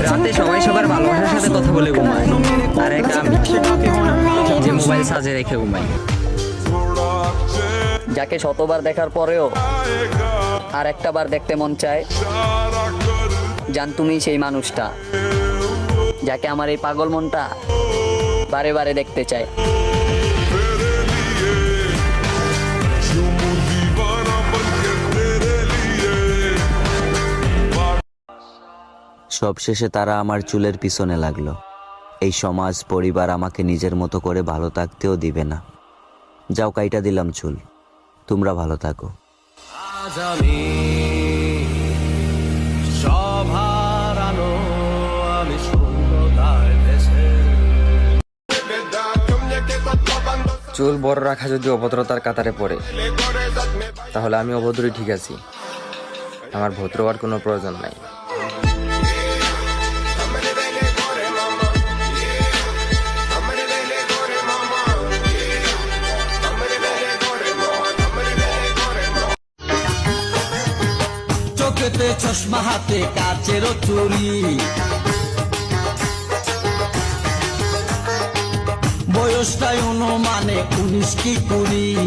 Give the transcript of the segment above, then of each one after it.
রাতে সবাই সবার ভালোবাসার সাথে কথা বলে ঘুমায়, আর একা আমি যে মোবাইল সাজে রেখে ঘুমাই। যাকে শতবার দেখার পরেও আর একটা বার দেখতে মন চায়, জান তুমি সেই মানুষটা যাকে আমার এই পাগল মনটা বারে বারে দেখতে চায়। সবশেষে তারা আমার চুলের পিছনে লাগলো। এই সমাজ পরিবার আমাকে নিজের মতো করে ভালো থাকতেও দিবে না। যাও, কাইটা দিলাম চুল, তোমরা ভালো থাকো। আজ আমি সবার আলো, আমি শূন্যতায় ভেসে। চুল বড় রাখা যদি অভদ্রতার কাতারে পড়ে, তাহলে আমি অভদ্রই ঠিক আছি। আমার ভদ্র হওয়ার কোনো প্রয়োজন নাই। চোখেতে চশমা, হাতে কাচের চুরি, বয়সটাই অনুমানে 19 কি 20।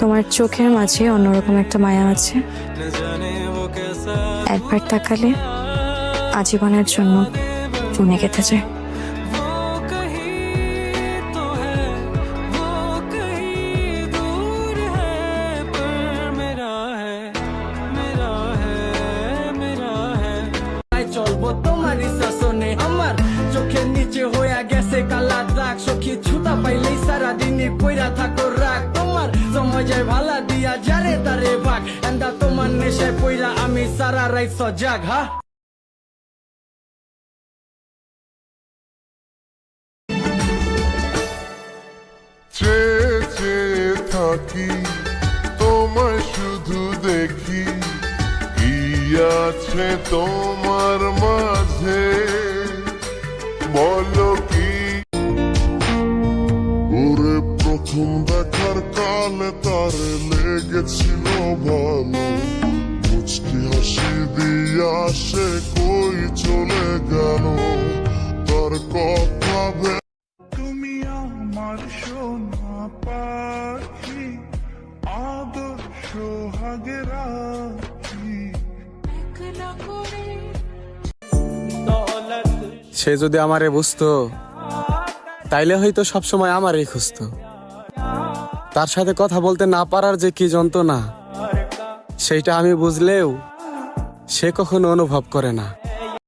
তোমার চোখের মাঝে অন্যরকম একটা মায়া আছে, একবার তাকালে আজীবনের জন্য মনে গেঁথে যায়। চলবো তোমারই শাসনে, আমার চোখের নিচে হয়ে গেছে কালা দাগ। সখী ছুতা পাইলেই সারাদিনই পইরা থাকো রাগ। তোমার সময় যায় ভালা দিয়া যারে তারে ভাগ। এন্দা তোমার নেশায় পইরা আমি সারা রাইত সজাগ। হা চেয়ে চেয়ে থাকি তোমায় শুধু দেখি, কি আছে তোমার মাঝে বলো কি। ওরে প্রথম দেখার কালে তার লেগেছিল ভালো, মুচকি হাসি দিয়া সে কই চলে গেল, তার কথা তুমি আমার সোনা পাখি, আদর্শ হাগের রাখি। সে যদি আমারে বুঝতো, তাইলে হয়তো সবসময় আমারই খুঁজতো। তার সাথে কথা বলতে না পারার যে কি যন্ত্রণা, সেইটা আমি বুঝলেও সে কখনো অনুভব করে না।